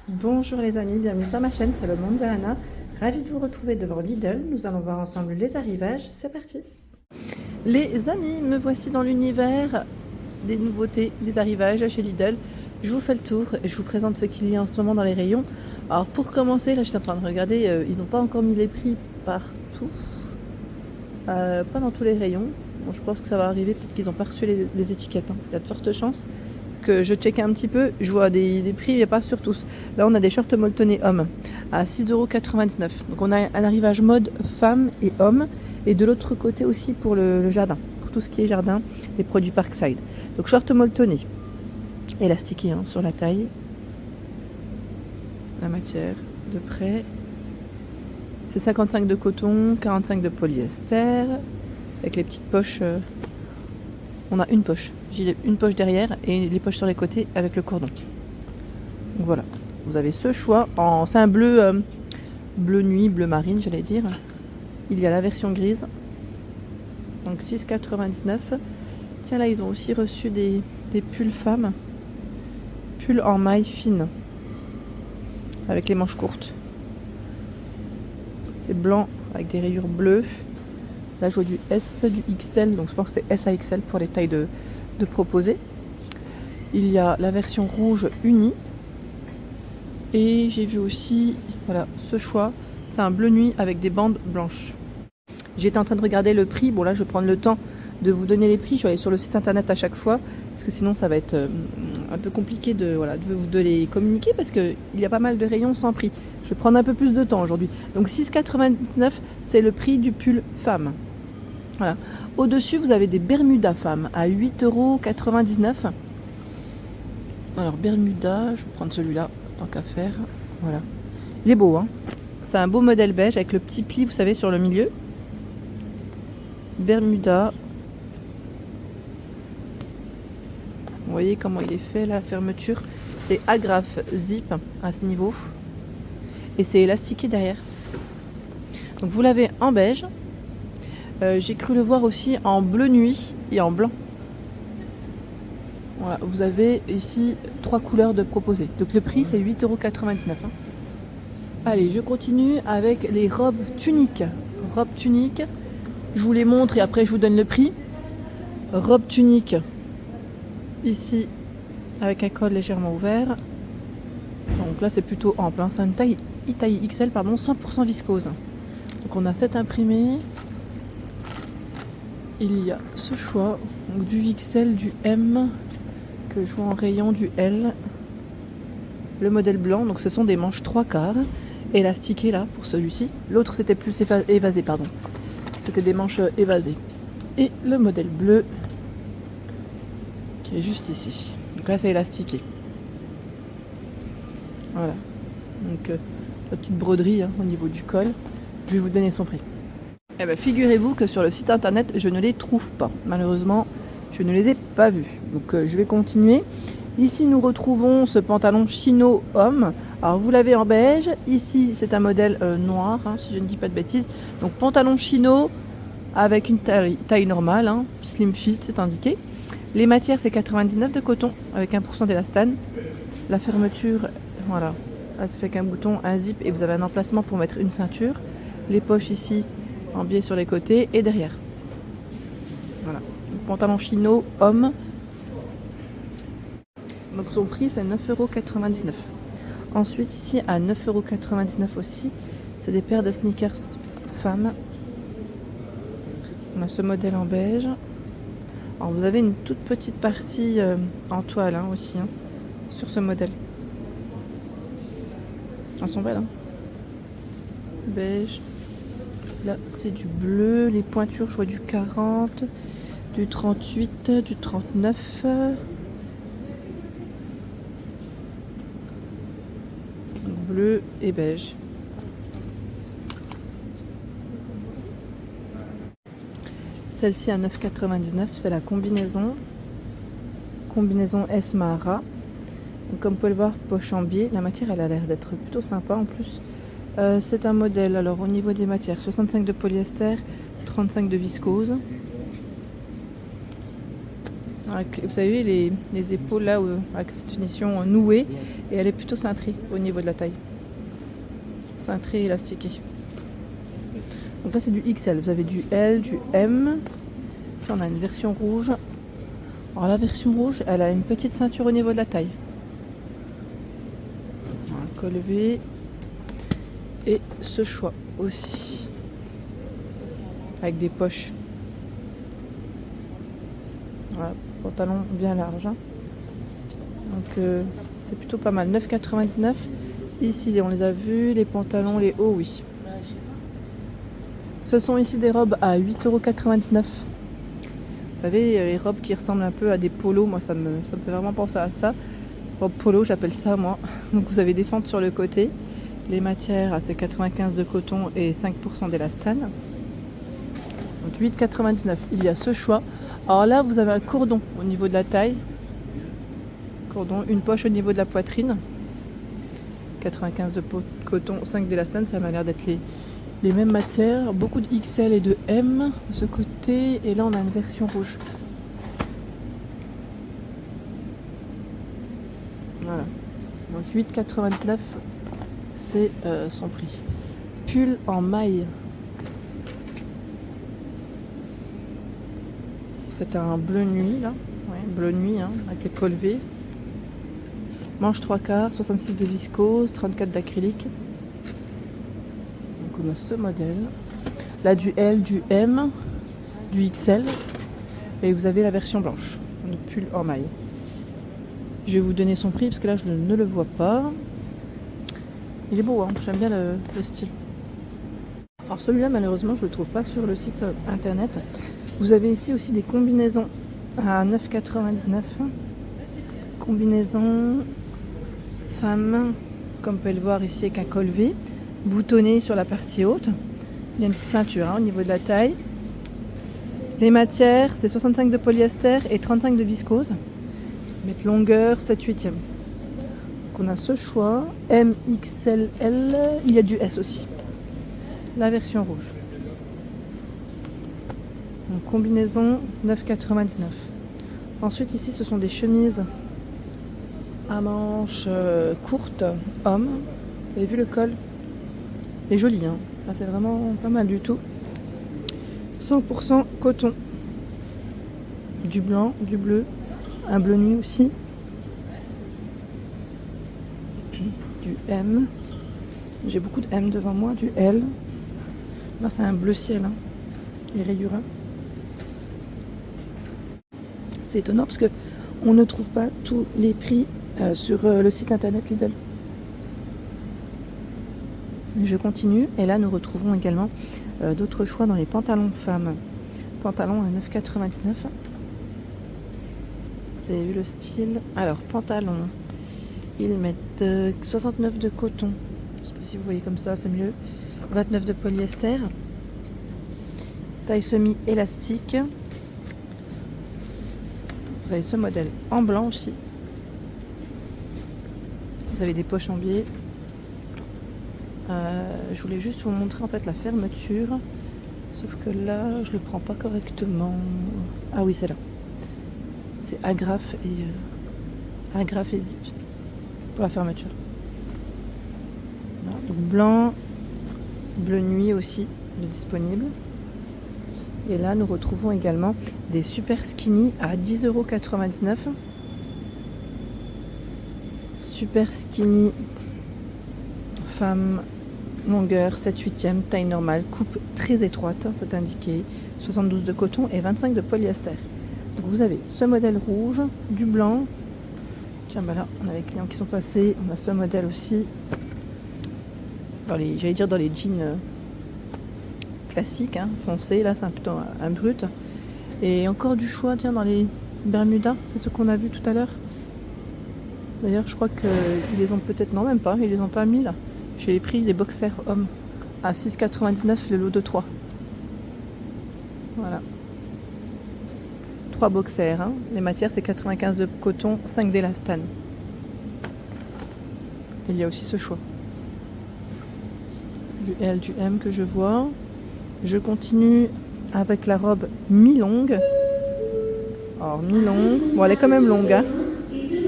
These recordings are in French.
Bonjour les amis, bienvenue sur ma chaîne, c'est le monde de Anna. Ravie de vous retrouver devant Lidl. Nous allons voir ensemble les arrivages, c'est parti. Les amis, me voici dans l'univers des nouveautés, des arrivages chez Lidl. Je vous fais le tour et je vous présente ce qu'il y a en ce moment dans les rayons. Alors pour commencer, là je suis en train de regarder, ils n'ont pas encore mis les prix partout. Pas dans tous les rayons. Bon, je pense que ça va arriver, peut-être qu'ils n'ont pas reçu les étiquettes. Il y a de fortes chances que je check un petit peu. Je vois des prix, mais pas sur tous. Là, on a des shorts molletonnés hommes à 6,99 €. Donc, on a un arrivage mode femme et homme. Et de l'autre côté aussi pour le jardin. Pour tout ce qui est jardin, les produits Parkside. Donc, short molletonné. Élastiqué sur la taille. La matière de près. C'est 55 de coton, 45 de polyester. Avec les petites poches. On a une poche. J'ai une poche derrière et les poches sur les côtés avec le cordon. Donc voilà. Vous avez ce choix. C'est un bleu, bleu nuit, bleu marine, j'allais dire. Il y a la version grise. Donc 6,99 €. Tiens, là, ils ont aussi reçu des pulls femmes. Pulls en maille fine. Avec les manches courtes. C'est blanc avec des rayures bleues. Là, je vois du S, du XL. Donc je pense que c'est S à XL pour les tailles de proposer. Il y a la version rouge unie. Et j'ai vu aussi, voilà, ce choix. C'est un bleu nuit avec des bandes blanches. J'étais en train de regarder le prix. Bon, là, je vais prendre le temps de vous donner les prix. Je vais aller sur le site internet à chaque fois. Parce que sinon, ça va être un peu compliqué de les communiquer. Parce qu'il y a pas mal de rayons sans prix. Je vais prendre un peu plus de temps aujourd'hui. Donc, 6,99 €, c'est le prix du pull femme. Voilà. Au-dessus, vous avez des Bermudas femmes à 8,99 €. Alors, Bermuda, je vais prendre celui-là, tant qu'à faire. Voilà. Il est beau, hein. C'est un beau modèle beige avec le petit pli, vous savez, sur le milieu. Bermuda. Vous voyez comment il est fait, la fermeture. C'est agrafe zip à ce niveau. Et c'est élastiqué derrière. Donc, vous l'avez en beige. J'ai cru le voir aussi en bleu nuit et en blanc. Voilà, vous avez ici 3 couleurs de proposées. Donc le prix c'est 8,99 €. Allez, je continue avec les robes tuniques. Robes tuniques, je vous les montre et après je vous donne le prix. Robe tunique, ici avec un col légèrement ouvert. Donc là c'est plutôt ample, hein. C'est une taille XL, 100% viscose. Donc on a cette imprimée. Il y a ce choix, donc du XL, du M, que je vois en rayon, du L. Le modèle blanc, donc ce sont des manches 3/4, élastiquées là pour celui-ci. L'autre c'était plus évasé, pardon. C'était des manches évasées. Et le modèle bleu, qui est juste ici. Donc là c'est élastiqué. Voilà. Donc la petite broderie au niveau du col. Je vais vous donner son prix. Eh bien, figurez-vous que sur le site internet, je ne les trouve pas. Malheureusement, je ne les ai pas vus. Donc, je vais continuer. Ici, nous retrouvons ce pantalon chino homme. Alors, vous l'avez en beige. Ici, c'est un modèle noir, si je ne dis pas de bêtises. Donc, pantalon chino avec une taille normale, slim fit, c'est indiqué. Les matières, c'est 99 de coton avec 1% d'élastane. La fermeture, voilà. Là, ça fait qu'un bouton, un zip et vous avez un emplacement pour mettre une ceinture. Les poches ici, en biais sur les côtés et derrière. Voilà. Donc, pantalon chino homme. Donc son prix c'est 9,99 €. Ensuite ici à 9,99 € aussi, c'est des paires de sneakers femmes. On a ce modèle en beige. Alors vous avez une toute petite partie en toile aussi sur ce modèle. Elles sont belles, beige. Là, c'est du bleu. Les pointures, je vois du 40, du 38, du 39. Bleu et beige. Celle-ci à 9,99 €, c'est la combinaison. Combinaison S Mahara. Donc, comme vous pouvez le voir, poche en biais. La matière, elle a l'air d'être plutôt sympa en plus. C'est un modèle, alors au niveau des matières, 65 de polyester, 35 de viscose. Avec, vous savez, les épaules là, avec cette finition nouée, et elle est plutôt cintrée au niveau de la taille. Cintrée et élastiquée. Donc là c'est du XL, vous avez du L, du M. Puis on a une version rouge. Alors la version rouge, elle a une petite ceinture au niveau de la taille. Un col V. Et ce choix aussi. Avec des poches. Voilà, pantalon bien large. Hein. Donc c'est plutôt pas mal. 9,99 €. Ici on les a vus, les pantalons, les hauts, oui. Ce sont ici des robes à 8,99 €. Vous savez, les robes qui ressemblent un peu à des polos, moi ça me fait vraiment penser à ça. Robe polo, j'appelle ça moi. Donc vous avez des fentes sur le côté. Les matières, c'est 95 de coton et 5% d'élastane. Donc 8,99 €. Il y a ce choix. Alors là, vous avez un cordon au niveau de la taille. Cordon, une poche au niveau de la poitrine. 95 de coton, 5 d'élastane, ça m'a l'air d'être les mêmes matières. Beaucoup de XL et de M de ce côté. Et là, on a une version rouge. Voilà. Donc 8,99 €, c'est son prix. Pull en maille. C'est un bleu nuit là. Ouais, bleu nuit hein, avec les cols V. Manche 3/4, 66 de viscose, 34 d'acrylique. Donc on a ce modèle. Là du L, du M, du XL. Et vous avez la version blanche. Le pull en maille. Je vais vous donner son prix parce que là je ne le vois pas. Il est beau, hein, j'aime bien le style. Alors celui-là malheureusement je ne le trouve pas sur le site internet. Vous avez ici aussi des combinaisons à 9,99 €. Combinaison femme, comme vous pouvez le voir ici avec un col V, boutonné sur la partie haute. Il y a une petite ceinture hein, au niveau de la taille. Les matières, c'est 65 de polyester et 35 de viscose. Mettre longueur 7/8. Donc on a ce choix. M, XL, L. Il y a du S aussi. La version rouge. Donc, combinaison 9,99 €. Ensuite ici ce sont des chemises à manches courtes, hommes. Vous avez vu le col? Il est joli, hein. Là, c'est vraiment pas mal du tout. 100% coton. Du blanc, du bleu, un bleu nuit aussi. Du M. J'ai beaucoup de M devant moi, du L. Là c'est un bleu ciel, hein. Les rayures. C'est étonnant parce que on ne trouve pas tous les prix sur le site internet Lidl. Je continue et là nous retrouvons également d'autres choix dans les pantalons femmes. Pantalon à 9,99 €. Vous avez vu le style. Alors pantalon, ils mettent 69 de coton. Je sais pas si vous voyez comme ça, c'est mieux. 29 de polyester. Taille semi élastique. Vous avez ce modèle en blanc aussi. Vous avez des poches en biais. Je voulais juste vous montrer en fait la fermeture. Sauf que là, je le prends pas correctement. Ah oui, c'est là. C'est agrafe et zip pour la fermeture. Voilà, donc blanc, bleu nuit aussi de disponible. Et là, nous retrouvons également des super skinny à 10,99 €. Super skinny femme, longueur 7/8, taille normale, coupe très étroite, c'est indiqué. 72 de coton et 25 de polyester. Donc vous avez ce modèle rouge, du blanc. Tiens, bah là, on a les clients qui sont passés. On a ce modèle aussi. J'allais dire dans les jeans classiques, hein, foncés. Là, c'est plutôt un brut. Et encore du choix, tiens, dans les Bermudas. C'est ce qu'on a vu tout à l'heure. D'ailleurs, je crois qu'ils les ont peut-être... Non, même pas. Ils les ont pas mis, là. J'ai pris des boxers hommes à 6,99 € le lot de 3. Voilà. 3 boxers. Hein. Les matières, c'est 95 de coton, 5 d'élastane. Il y a aussi ce choix. Du L, du M que je vois. Je continue avec la robe mi-longue. Alors mi-longue, bon elle est quand même longue, hein.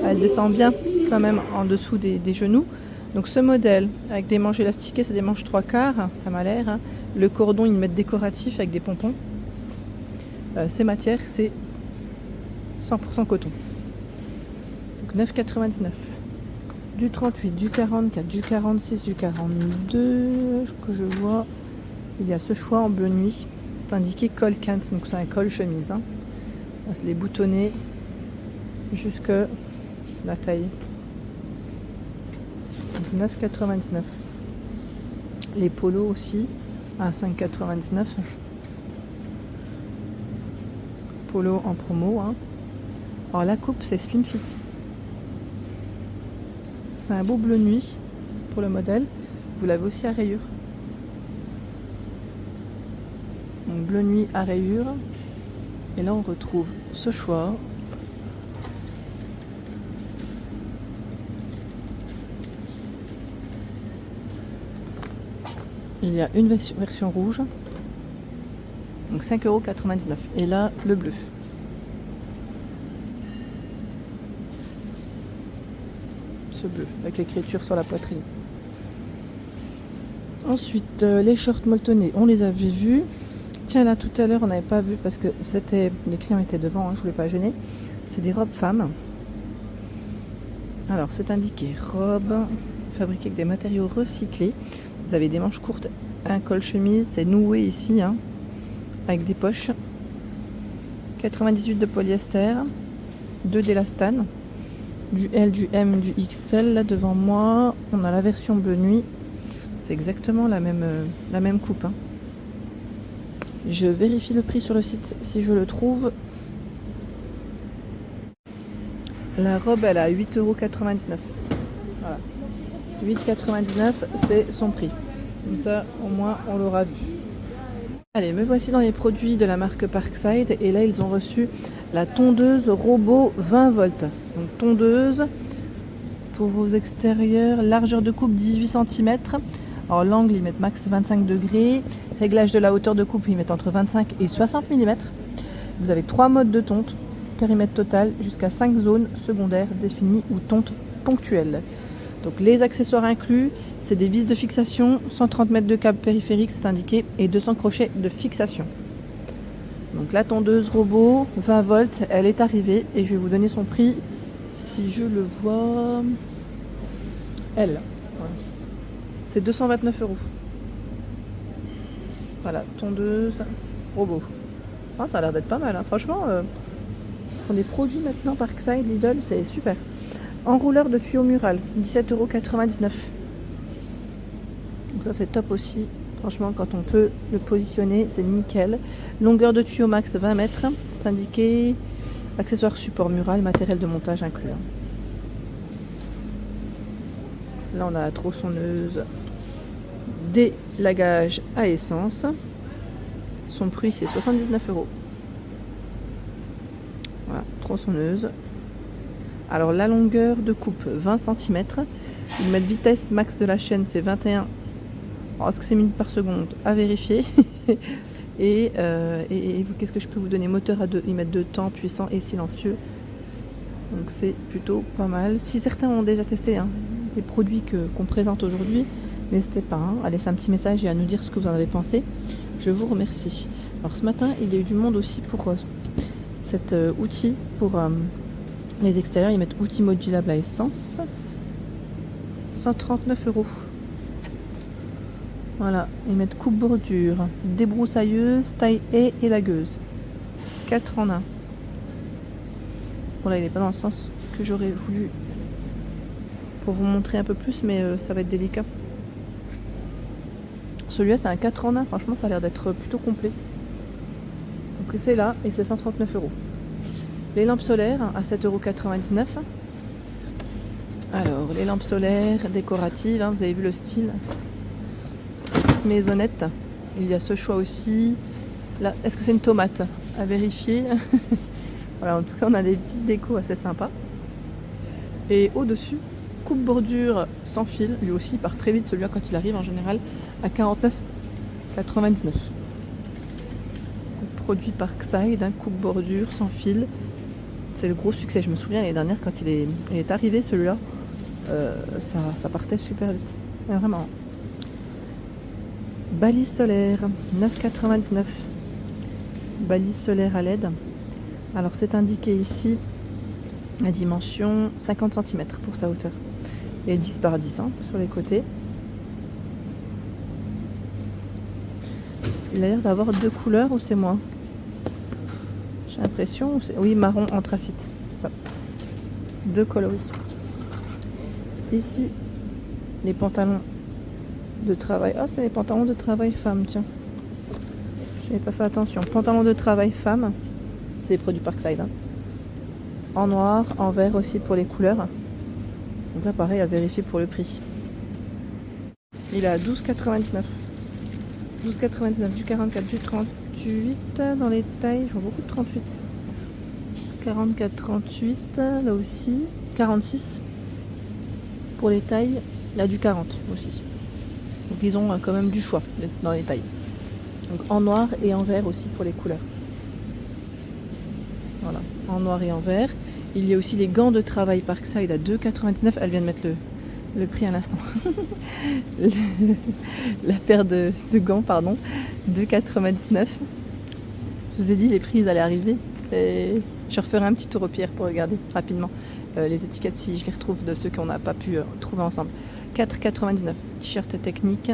Elle descend bien quand même en dessous des genoux. Donc ce modèle avec des manches élastiquées, c'est des manches 3/4, hein, ça m'a l'air. Hein. Le cordon ils mettent décoratif avec des pompons. Ces matières c'est 100% coton. Donc 9,99. Du 38, du 44, du 46, du 42 que je vois. Il y a ce choix en bleu nuit. C'est indiqué col quinte, donc c'est un col chemise. Hein. On va se les boutonner jusque la taille. 9,99. Les polos aussi à 5,99. Polo en promo. Hein. Alors la coupe c'est Slim Fit. C'est un beau bleu nuit pour le modèle. Vous l'avez aussi à rayures. Donc bleu nuit à rayures. Et là on retrouve ce choix. Il y a une version rouge. Donc 5,99 €. Et là le bleu. Ce bleu avec l'écriture sur la poitrine. Ensuite les shorts molletonnés, on les avait vus. Tiens là tout à l'heure on n'avait pas vu parce que les clients étaient devant, hein, je voulais pas gêner. C'est des robes femmes. Alors c'est indiqué robes fabriquées avec des matériaux recyclés. Vous avez des manches courtes, un col chemise, c'est noué ici, hein, avec des poches. 98 de polyester, 2 d'élastane. Du L, du M, du XL. Là devant moi, on a la version bleu nuit. C'est exactement la même coupe. Hein. Je vérifie le prix sur le site si je le trouve. La robe, elle a 8,99 €. Voilà. 8,99 €, c'est son prix. Comme ça, au moins, on l'aura vu. Allez, me voici dans les produits de la marque Parkside. Et là, ils ont reçu la tondeuse robot 20 volts. Donc tondeuse pour vos extérieurs, largeur de coupe 18 cm. Alors l'angle ils mettent max 25 degrés. Réglage de la hauteur de coupe ils mettent entre 25 et 60 mm. Vous avez 3 modes de tonte, périmètre total jusqu'à 5 zones secondaires définies ou tonte ponctuelle. Donc les accessoires inclus, c'est des vis de fixation, 130 mètres de câble périphérique c'est indiqué et 200 crochets de fixation. Donc la tondeuse robot 20 volts, elle est arrivée et je vais vous donner son prix. Si je le vois, elle, voilà. C'est 229 €. Voilà, tondeuse robot. Ah, ça a l'air d'être pas mal, hein. Franchement, ils font des produits maintenant Parkside, Lidl, c'est super. Enrouleur de tuyaux mural, 17,99 €. Donc ça c'est top aussi. Franchement, quand on peut le positionner, c'est nickel. Longueur de tuyau max 20 mètres. C'est indiqué accessoire support mural, matériel de montage inclus. Là, on a la tronçonneuse délagage à essence. Son prix, c'est 79 €. Voilà, tronçonneuse. Alors, la longueur de coupe, 20 cm. Ils mettent vitesse max de la chaîne, c'est 21. Alors, est-ce que c'est minutes par seconde? À vérifier. et qu'est-ce que je peux vous donner? Moteur à 2, ils mettent 2 temps, puissant et silencieux. Donc c'est plutôt pas mal. Si certains ont déjà testé les produits qu'on présente aujourd'hui, n'hésitez pas à laisser un petit message et à nous dire ce que vous en avez pensé. Je vous remercie. Alors ce matin, il y a eu du monde aussi pour cet outil pour les extérieurs. Ils mettent outil modulable à essence. 139 €. Voilà, ils mettent coupe bordure, débroussailleuse, taille et élagueuse. 4 en 1. Bon là il n'est pas dans le sens que j'aurais voulu pour vous montrer un peu plus, mais ça va être délicat. Celui-là c'est un 4 en 1, franchement ça a l'air d'être plutôt complet. Donc c'est là et c'est 139 €. Les lampes solaires à 7,99 €. Alors les lampes solaires décoratives, vous avez vu le style. Petite maisonnette. Il y a ce choix aussi. Là, est-ce que c'est une tomate? À vérifier. Voilà, en tout cas on a des petites décos assez sympas. Et au-dessus, coupe bordure sans fil, lui aussi il part très vite celui-là quand il arrive en général, à 49,99 €. Produit Parkside, coupe bordure sans fil, C'est le gros succès. Je me souviens l'année dernière quand il est arrivé celui-là, ça partait super vite. Mais vraiment. Balise solaire, 9,99. Balise solaire à LED. Alors c'est indiqué ici la dimension 50 cm pour sa hauteur. Et 10 par 10 hein, sur les côtés. Il a l'air d'avoir 2 couleurs ou c'est moi? J'ai l'impression, oui, marron anthracite, c'est ça. 2 coloris. Ici, les pantalons de travail. Ah, c'est les pantalons de travail femme, tiens. Je n'avais pas fait attention. Pantalons de travail femme. C'est les produits Parkside. Hein. En noir, en vert aussi pour les couleurs. Donc là, pareil, à vérifier pour le prix. Il est à 12,99. 12,99 du 44, du 38 dans les tailles. Je vois beaucoup de 38. 44, 38, là aussi. 46 pour les tailles. Là, du 40 aussi. Donc ils ont quand même du choix dans les tailles. Donc en noir et en vert aussi pour les couleurs. Voilà, en noir et en vert. Il y a aussi les gants de travail Parkside à 2,99. Elle vient de mettre le prix à l'instant. La paire de gants, pardon, 2,99. Je vous ai dit, les prix ils allaient arriver. Et je referai un petit tour au pire pour regarder rapidement les étiquettes si je les retrouve de ceux qu'on n'a pas pu trouver ensemble. 4,99. T-shirt technique.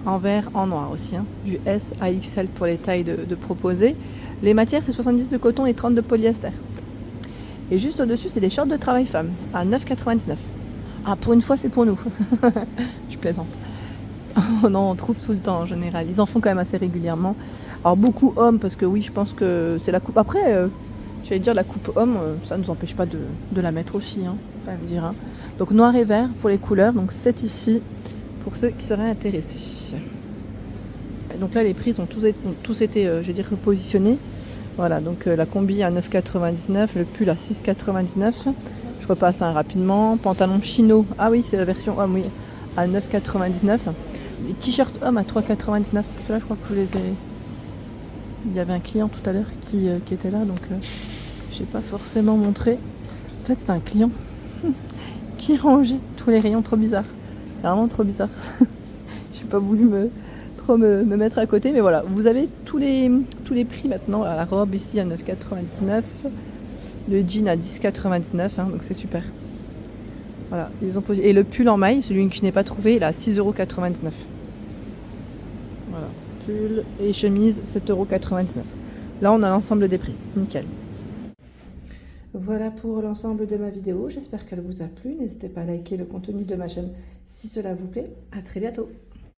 En vert, en noir aussi. Hein. Du S à XL pour les tailles de proposer. Les matières, c'est 70 de coton et 30 de polyester. Et juste au-dessus, c'est des shorts de travail femme à 9,99. Ah, pour une fois, c'est pour nous. Je plaisante. Oh non, on trouve tout le temps en général. Ils en font quand même assez régulièrement. Alors, beaucoup hommes, parce que oui, je pense que c'est la coupe. Après, j'allais dire la coupe homme, ça ne nous empêche pas de la mettre aussi. Hein, quand même dire, hein. Donc, noir et vert pour les couleurs. Donc, c'est ici pour ceux qui seraient intéressés. Et donc là, les prix ont tous été, je vais dire, repositionnés. Voilà, donc la combi à 9,99, le pull à 6,99. Je repasse rapidement. Pantalon chino, ah oui, c'est la version homme, oui, à 9,99. Les t-shirts hommes à 3,99. Ceux-là, je crois que je les ai. Il y avait un client tout à l'heure qui était là, donc je n'ai pas forcément montré. En fait, c'est un client qui rangeait tous les rayons, trop bizarre. Vraiment trop bizarre. J'ai pas voulu me mettre à côté, mais voilà, vous avez tous les prix maintenant. La robe ici à 9,99, le jean à 10,99, hein, donc c'est super. Voilà, ils ont posé. Et le pull en maille, celui que je n'ai pas trouvé, il est à 6,99 €. Voilà, pull et chemise 7,99 €. Là, on a l'ensemble des prix, nickel. Voilà pour l'ensemble de ma vidéo, j'espère qu'elle vous a plu. N'hésitez pas à liker le contenu de ma chaîne si cela vous plaît. À très bientôt.